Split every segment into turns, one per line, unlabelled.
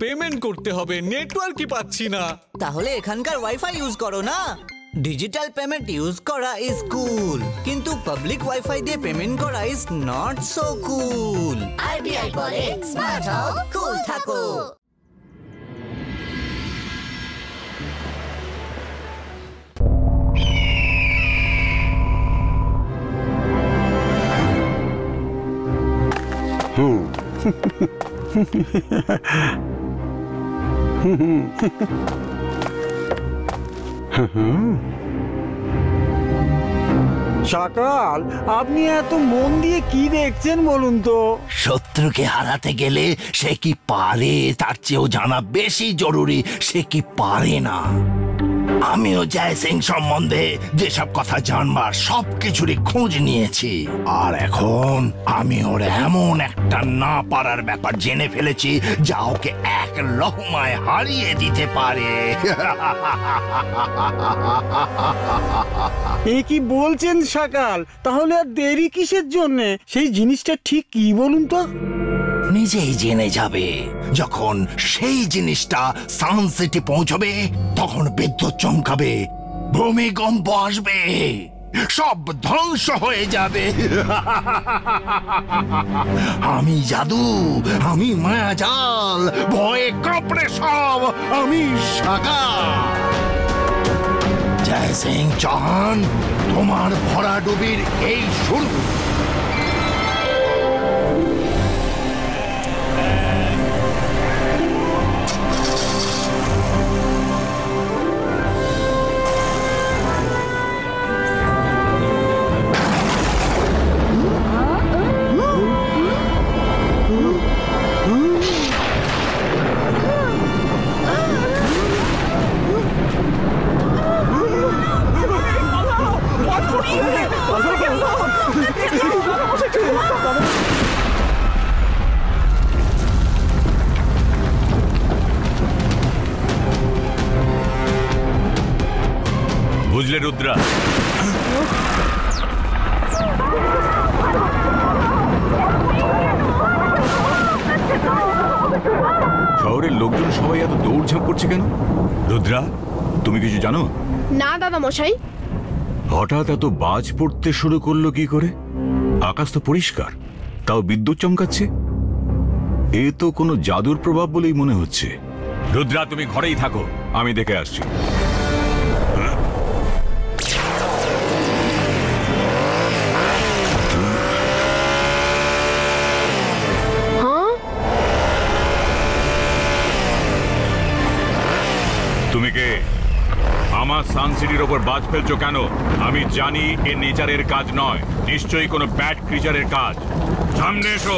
Payment করতে হবে, নেটওয়ার্কই পাচ্ছি না।
তাহলে এখানকার ওয়াইফাই ইউজ করো না। ডিজিটাল পেমেন্ট ইউজ করা ইজ কুল, কিন্তু পাবলিক ওয়াইফাই দিয়ে পেমেন্ট করা is not so cool.
RBI বলে স্মার্ট হও, কুল থাকো।
সকাল, আপনি এত মন দিয়ে কি দেখছেন বলুন তো?
শত্রুকে হারাতে গেলে সে কি পারে তার চেয়েও জানা বেশি জরুরি সে কি পারে না। আমিও জয় সিং সম্বন্ধে যেসব কথা জানবার সবকিছুরই খোঁজ নিয়েছি, আর এখন আমি ওর এমন একটা না পারার ব্যাপার জেনে ফেলেছি যা ওকে এক লহমায় হারিয়ে দিতে পারে।
এ কি বলছেন সকাল? তাহলে আর দেরি কিসের জন্য? সেই জিনিসটা ঠিক কি বলুন তো?
নিজেই জেনে যাবে। যখন সেই জিনিসটা সানসিটি পৌঁছবে তখন বিদ্যুৎ চমকাবে, ভূমিকম্প আসবে, সব ধ্বংস হয়ে যাবে। আমি জাদু, আমি মায়াজাল, ভয়ে কাঁপড়ে সব আমি সাগা। জয় সিং চৌহান, তোমার ভরাডুবির এই শুরু।
বুঝলে রুদ্রা, শহরের লোকজন সবাই এত দৌড়ঝাঁপ করছে কেন? রুদ্রা, তুমি কিছু জানো?
না দাদা মশাই।
হঠাৎ এত বাজ পড়তে শুরু করলো কি করে? আকাশ তো পরিষ্কার, তাও বিদ্যুৎ চমকাচ্ছে। এ তো কোনো জাদুর প্রভাব বলেই মনে হচ্ছে। রুদ্রা, তুমি ঘরেই থাকো, আমি দেখে আসছি। তুমি কে? আমার সানসিটির ওপর বাজ ফেলছো কেন? আমি জানি এ নেচারের কাজ নয়, নিশ্চয়ই কোনো ব্যাড ক্রিচারের কাজ। সামনে এসো।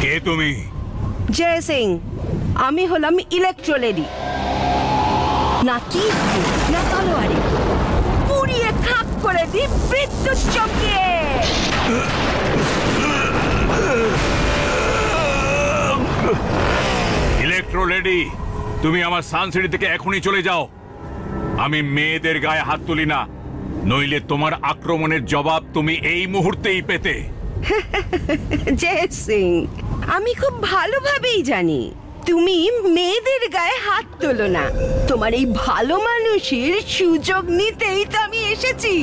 কে তুমি?
জয় সিং, আমি হলাম ইলেকট্রো লেডি। না কি না তলোয়ারে পুড়িয়ে খাক করে দি বিদ্যুৎ চমকে।
ইলেকট্রো লেডি, তুমি আমার সানসিটি থেকে এখনই চলে যাও। আমি মেয়েদের গায়ে হাত তুলি না, নইলে তোমার আক্রমণের জবাব তুমি এই মুহূর্তেই পেতে।
জয় সিং, আমি খুব ভালোভাবেই জানি তুমি মেয়েদের গায়ে হাত তোলো না। তোমার এই ভালো মানুষের সুযোগ নিতেই তো আমি এসেছি।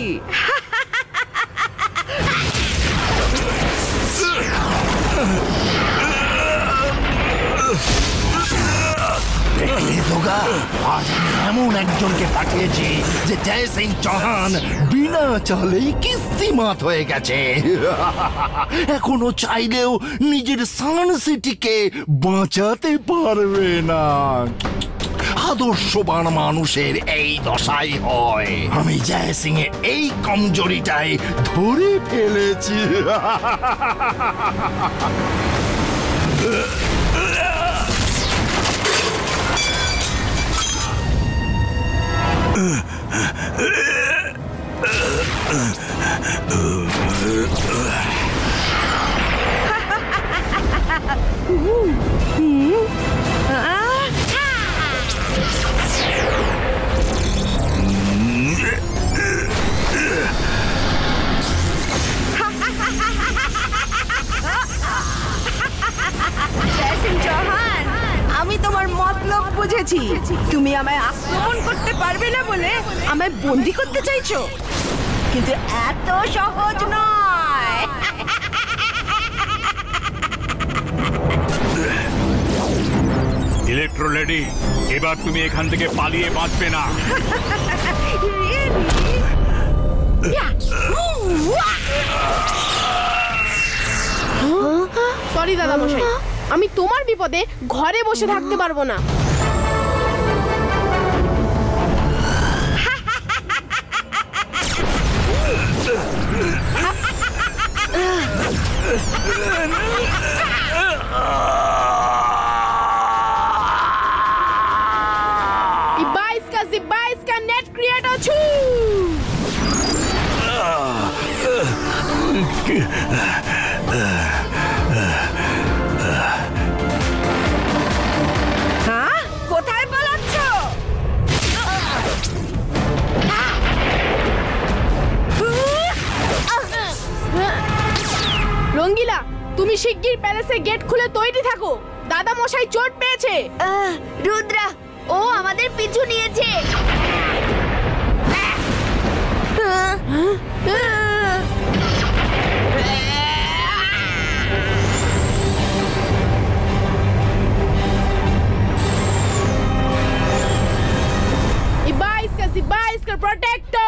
আজ আমি এমন একজনকে পাঠিয়েছি যে জয় সিং চৌহান বিনা চালেই কিস্তিমাত হয়ে গেছে। এখনো চাইলেও নিজের সানসিটিকে বাঁচাতে পারবে না। আদর্শবান মানুষের এই দশাই হয়। আমি জয় সিং এর এই কমজোরিটাই ধরে ফেলেছি।
চৌহান, আমি তোমার মতলব বুঝেছি। তুমি আমায় আক্রমণ করতে পারবে না বলে আমায় বন্দি করতে চাইছো, কিন্তু এত সহজ নয়।
ইলেকট্রো লেডি, এবার তুমি এখান থেকে পালিয়ে বাঁচবে না।
সরি দাদা মশাই, আমি তোমার বিপদে ঘরে বসে থাকতে পারবো না। इसका नेट क्रिएटर छू।
हाँ? কোথায় পালাচ্ছ?
রঙ্গিলা, তুমি শিগগির প্যালেসের গেট খুলে তৈরি থাকো, দাদা মশাই চোট পেয়েছে।
রুদ্রা, ও আমাদের পিছু নিয়েছে।
Ibaiska protecto.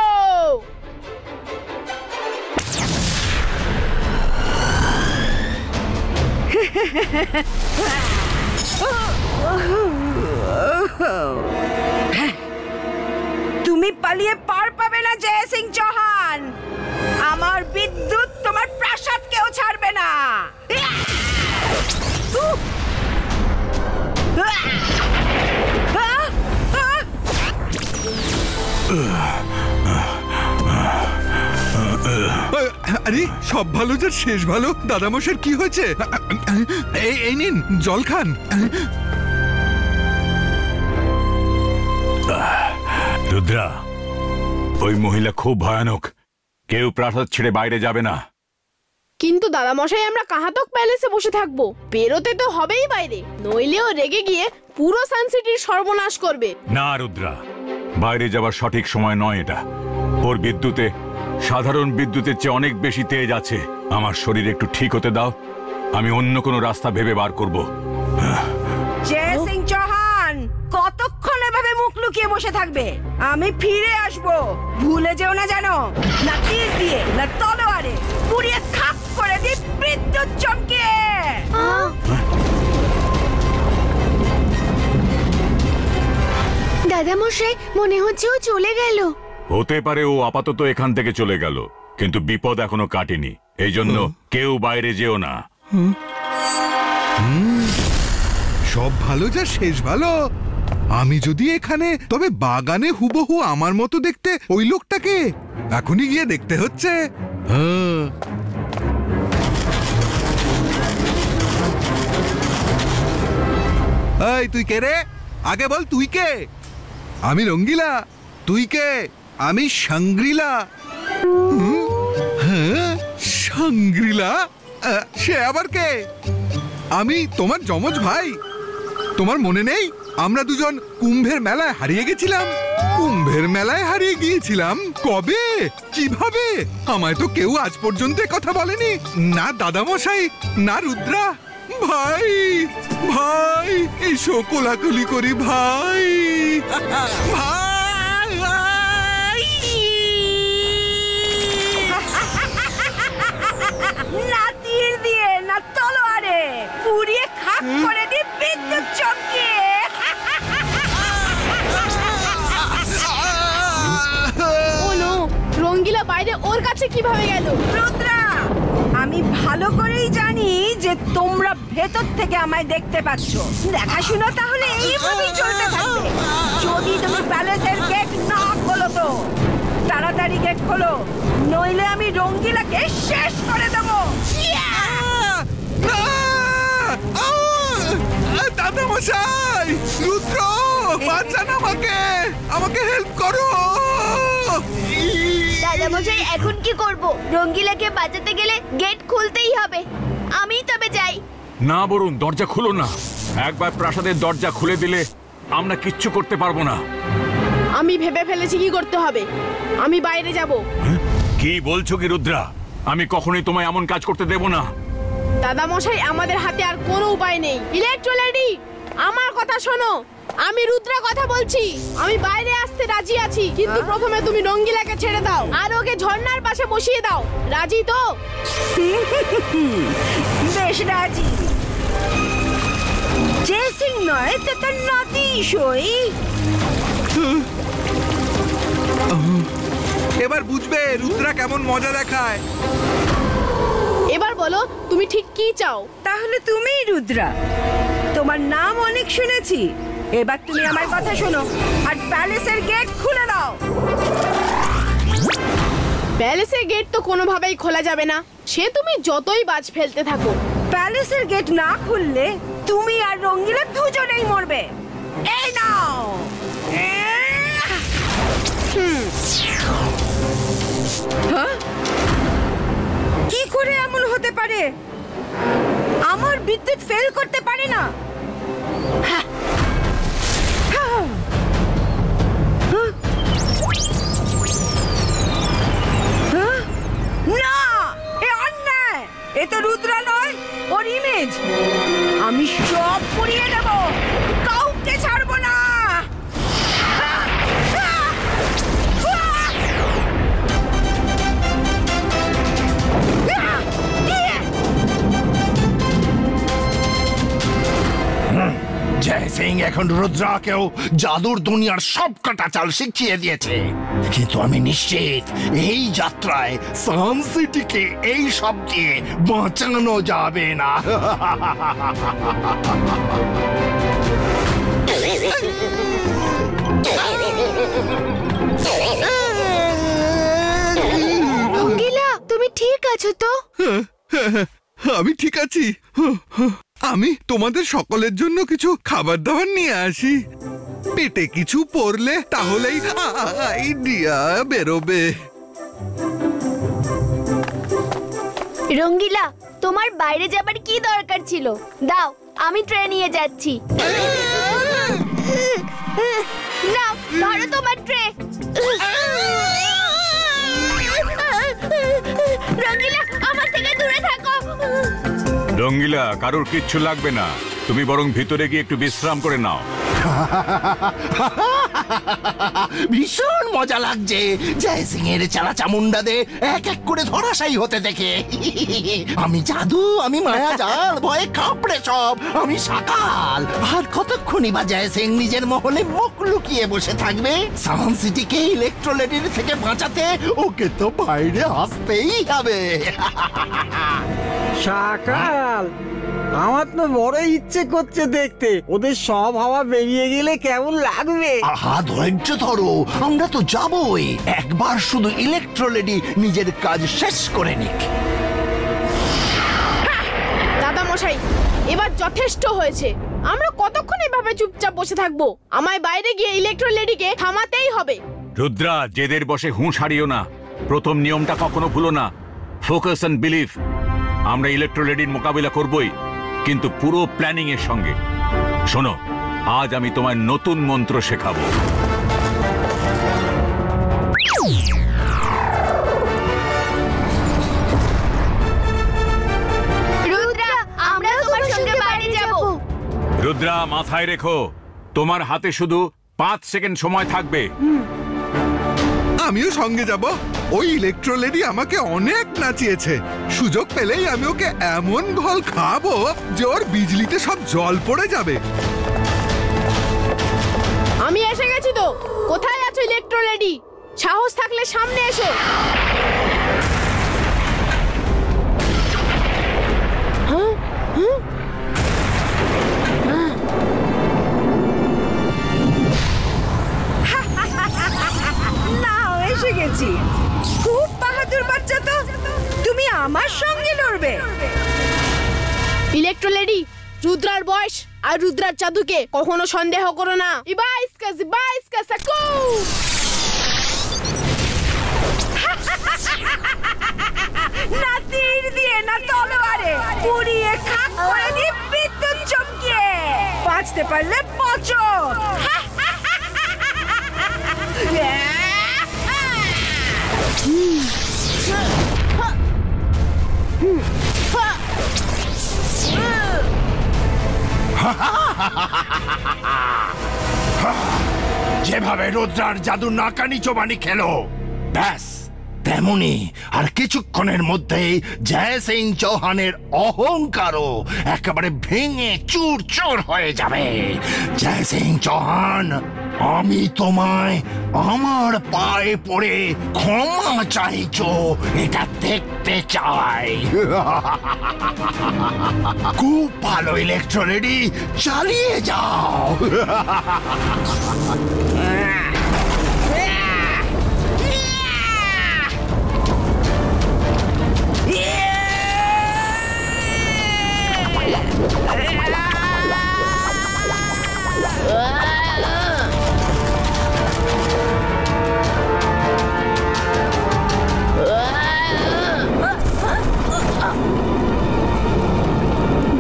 তুমি পালিয়ে পার পাবে না জয় সিং চৌহান। আমার বিদ্যুৎ তোমার প্রাসাদকেও ছাড়বে না।
আরে সব ভালো যার শেষ ভালো। দাদামশাইয়ের কি হয়েছে? এই নিন জল খান।
রুদ্রা, ওই মহিলা খুব ভয়ানক, কেউ প্রাসাদ ছেড়ে বাইরে যাবে না।
কিন্তু দাদা মশাই, আমরা কাহাতক প্যালেসে বসে থাকবো, বেরোতে তো হবেই বাইরে, নইলেও রেগে গিয়ে পুরো সানসিটির সর্বনাশ করবে।
না রুদ্রা, বাইরে যাবার সঠিক সময় নয় এটা। ওর বিদ্যুতে সাধারণ বিদ্যুতের চেয়ে অনেক বেশি তেজ আছে। আমার শরীর একটু ঠিক হতে দাও, আমি অন্য কোনো রাস্তা ভেবে বার করব।
জয় সিং চৌহান, কতক্ষণ এভাবে মুখ লুকিয়ে বসে থাকবে? আমি ফিরে আসবো, ভুলে যেও না জানো। না তীর দিয়ে, না তলোয়ারে, পুড়িয়ে খাপ করে দি বিদ্যুৎ চমকে।
দাদা মশাই, মনে হচ্ছে ও চলে গেল।
হতে পারে ও আপাতত এখান থেকে চলে গেল, কিন্তু বিপদ এখনো কাটেনি। এই জন্য কেউ বাইরে যেও না।
সব ভালো যার শেষ ভালো। আমি যদি এখানে, তবে বাগানে হুবহু আমার মতো দেখতে ওই লোকটাকে এখনই গিয়ে দেখতে হচ্ছে। এই তুই কে রে? আগে বল তুই কে? আমি রঙ্গিলা। তুই কে? আমি সাংগ্রিলা। হ্যাঁ, সাংগ্রিলা? সে আবার কে? আমি তোমার যমজ ভাই। তোমার মনে নেই আমরা দুজন কুম্ভের মেলায় হারিয়ে গেছিলাম? কুম্ভের মেলায় হারিয়ে গিয়েছিলাম? কবে, কিভাবে? আমায় তো কেউ আজ পর্যন্ত কথা বলেনি, না দাদামশাই না রুদ্রা। ভাই ভাই, এসো কোলাকুলি করি ভাই। ভাই
না তীর দিয়ে, না তলোয়ারে, পুড়িয়ে খাপ করে দি বিদ্যুৎ চমকে।
রঙ্গিলা বাইরে ওর কাছে কিভাবে গেল?
রুদ্রা, আমি ভালো করেই জানি যে তোমরা ভেতর থেকে আমায় দেখতে পাচ্ছ। দেখাশুনো তাহলে এইভাবেই চলতে থাকবে। যদি তুমি প্যালেসের গেট না খোলো তো তাড়াতাড়ি গেট খোলো, নইলে আমি রঙ্গিলাকে শেষ করে দেবো।
মশাই, রুদ্র বাঁচান আমাকে, আমাকে হেল্প করো।
দাদামশাই এখন কি করব? রঙ্গিলাকে বাঁচাতে গেলে গেট খুলতেই হবে। আমি তবে যাই।
না বরুণ, দরজা খুলো না। একবার প্রাসাদের দরজা খুলে দিলে আমরা কিচ্ছু করতে পারবো না।
আমি ভেবে ফেলেছি কি করতে হবে। আমি বাইরে যাব।
কি বলছো কি রুদ্রা? আমি কখনোই তোমায় এমন কাজ করতে দেব না।
দাদা মশাই, আমাদের হাতে আর কোনো উপায় নেই। ইলেকট্রোলেডি, আমার কথা শোনো। আমি রুদ্রা কথা বলছি। আমি বাইরে আসতে রাজি আছি, কিন্তু প্রথমে তুমি রঙ্গিলাকে ছেড়ে দাও আর ওকে ঝর্ণার পাশে বসিয়ে দাও। রাজি তো?
বেশ রাজি। জে সিং নয় তো তোর নাতি সই।
এবার বুঝবে রুদ্রা কেমন মজা দেখায়।
এবার বলো তুমি ঠিক কি চাও?
তাহলে তুমিই রুদ্রা। তোমার নাম অনেক শুনেছি। এবার তুমি আমার কথা শোনো আর প্যালেসের গেট খুলে দাও।
প্যালেসের গেট তো কোনোভাবেই খোলা যাবে না। সে তুমি যতই বাজ ফেলতে থাকো।
প্যালেসের গেট না খুললে তুমি আর রঙ্গিলা দুজনেই মরবে। এই নাও। কি করে এমন হতে পারে? আমার বিদ্যুৎ ফেল করতে পারে না। না, এ অন্যায়। এ তো রুদ্রা নয়, ওর ইমেজ। আমি সব পুড়িয়ে দেব, কাউকে ছাড়বো না।
জয় সিং এখন রুদ্রাকেও জাদুর দুনিয়ার সব কটা চাল শিখিয়ে দিয়েছে, কিন্তু আমি নিশ্চিত এই যাত্রায় সান সিটিকে এই সব দিয়ে বাঁচানো যাবে না।
রঙ্গিলা, তুমি ঠিক আছো তো?
আমি ঠিক আছি। আমি তোমাদের সকলের জন্য কিছু খাবার দাবার নিয়ে আসি। পেটে কিছু পড়লে তাহলেই আইডিয়া বেরোবে।
রঙ্গিলা, তোমার বাইরে যাবার কি দরকার ছিল? দাও, আমি ট্রেন নিয়ে যাচ্ছি। নাও, ধরো তোমার ট্রে। রঙ্গিলা, আমার থেকে দূরে থাকো।
রঙ্গিলা, কারোর কিচ্ছু লাগবে না। তুমি বরং ভিতরে গিয়ে একটু বিশ্রাম করে নাও।
ভীষণ মজা লাগছে জয় সিং এর চালা চামুন্ডাদের এক এক করে ধরাশায়ী হতে দেখে। আমি জাদু, আমি মায়া জাল, ভয়ে কাঁপড়ে সব। আমি সকাল। আর কতক্ষণই বা জয় সিং নিজের মহলে মুখ লুকিয়ে বসে থাকবে? সান সিটিকে ইলেকট্রোলেডির থেকে বাঁচাতে ওকে তো বাইরে আসতেই হবে।
সকাল, আমার তো বড় ইচ্ছে করছে দেখতে ওদের সব হাওয়া বেরিয়ে গেলে কেমন লাগবে।
আহা, ধৈর্য ধরো, আমরা তো যাবই। একবার শুধু ইলেকট্রোলেডি নিজের কাজ শেষ করে নিক।
দাদা মশাই, এবার যথেষ্ট হয়েছে। আমরা কতক্ষণ এভাবে চুপচাপ বসে থাকবো? আমায় বাইরে গিয়ে ইলেকট্রোলেডিকে থামাতেই হবে।
রুদ্রা, জেদের বসে হুঁশ হারিও না। প্রথম নিয়মটা কখনো ভুলো না, ফোকাস অ্যান্ড বিলিভ। আমরা ইলেকট্রোলেডির মোকাবিলা করবই, কিন্তু পুরো প্ল্যানিং এর সঙ্গে। শোনো, আজ আমি তোমায় নতুন মন্ত্র শেখাবো।
রুদ্রা, আমরাও তোমার সঙ্গে বাইরে যাব।
রুদ্রা, মাথায় রেখো, তোমার হাতে শুধু 5 সেকেন্ড সময় থাকবে।
আমিও সঙ্গে যাব। ওই ইলেকট্রোলেডি আমাকে অনেক নাচিয়েছে। সুযোগ পেলেই আমি ওকে এমন ঘল খাবো যে ওর বিজলিতে সব জল পড়ে যাবে।
আমি এসে গেছি তো। কোথায় আছো ইলেকট্রোলেডি? সাহস থাকলে সামনে এসো।
নাও, এসে গেছি। খুব বাহাদুর বাচ্চা তো। তুমি আমার সঙ্গে লড়বে?
ইলেকট্রোলেডি, রুদ্রার বয়স আর রুদ্রার জাদুকে কখনো সন্দেহ করো না। ইবাইস্কা সাকু
না তীর দিয়ে না তলোয়ারে, পুড়িয়ে খাক করে দিয়ে বিদ্যুৎ চমকিয়ে। বাঁচতে পারলে বাঁচো।
যেভাবে রুদ্রার জাদু নাকানি চোবানি খেলো, ব্যাস তেমনি আর কিছুক্ষণের মধ্যেই জয় সিং চৌহানের অহংকারও একেবারে ভেঙে চুর চুর হয়ে যাবে। জয় সিং চৌহান, আমি তোমায় আমার পায়ে পড়ে ক্ষমা চাইছো এটা দেখতে চাই। খুব ভালো ইলেকট্রো রেডি, চালিয়ে যাও।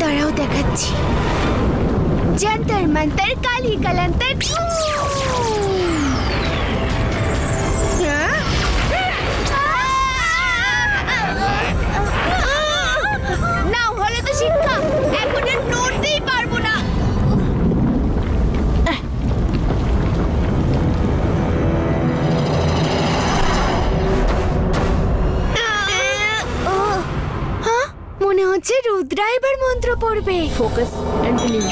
দাঁড়াও দেখাচ্ছি। জন্তর মন্তর কালি কলন্তর। না হলে তো শিক্ষা, এখন আর নড়তেই পারবো না। মনে হচ্ছে রুদ্রা এবার মন্ত্র পড়বে। Focus and believe.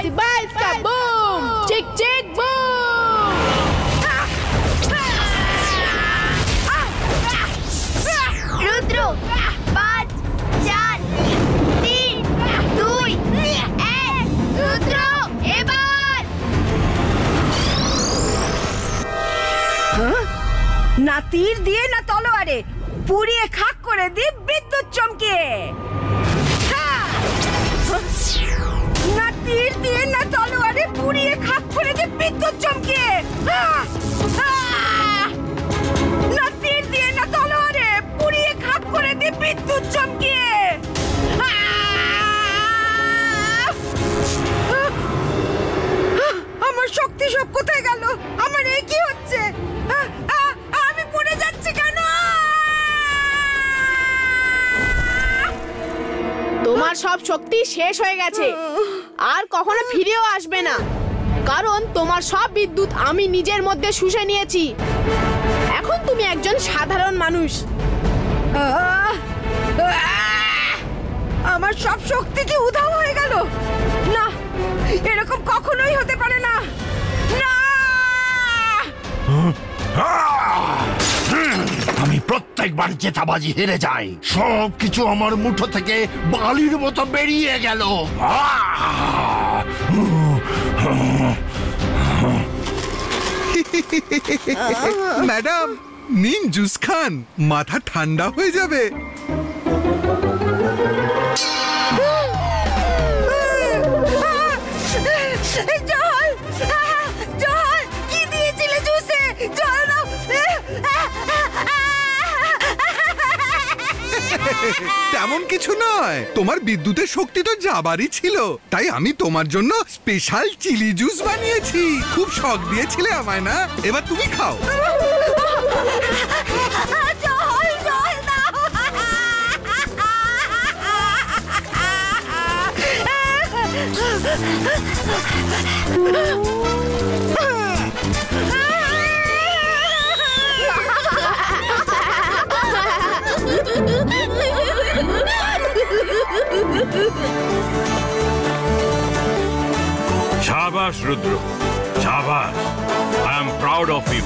Ibaiska, boom! Chick, chick, boom!
Rudra 5 4 3 2 1 Rudra এবার।
না তীর দিয়ে না তলোয়ারে, পুড়িয়ে খাক করে দিয়ে বিদ্যুৎ চমকিয়ে। না তীর দিয়ে না তলোয়ারে, পুড়িয়ে খাক করে দিয়ে বিদ্যুৎ চমকিয়ে। না তীর দিয়ে না তলোয়ারে, পুড়িয়ে খাক করে দিয়ে বিদ্যুৎ চমকিয়ে। আমার শক্তি সব কোথায় গেল? আমার এই কি হচ্ছে? আমি পড়ে যাচ্ছি কেন?
তোমার সব শক্তি শেষ হয়ে গেছে, আর কখনো ফিরেও আসবে না, কারণ তোমার সব বিদ্যুৎ আমি নিজের মধ্যে শুষে নিয়েছি। এখন তুমি একজন সাধারণ মানুষ।
আমার সব শক্তি কি উধাও হয়ে গেল? না, এরকম কখনোই হতে পারে না। না,
আমি প্রত্যেকবার জেতাবাজি হেরে যাই, সবকিছু আমার মুঠো থেকে বালির মতো বেরিয়ে গেল।
ম্যাডাম নিন জুস খান, মাথা ঠান্ডা হয়ে যাবে।
জল, জল, কি দিয়েছিলে জুসে? জল দাও।
তেমন কিছু নয়, তোমার বিদ্যুতের শক্তি তো যাবারই ছিল, তাই আমি তোমার জন্য স্পেশাল চিলি জুস বানিয়েছি। খুব শখ দিয়েছিলে আমায় না? এবার তুমি খাও।
জল, জল দাও।
Shabash, Rudra. Shabash. I am proud of you.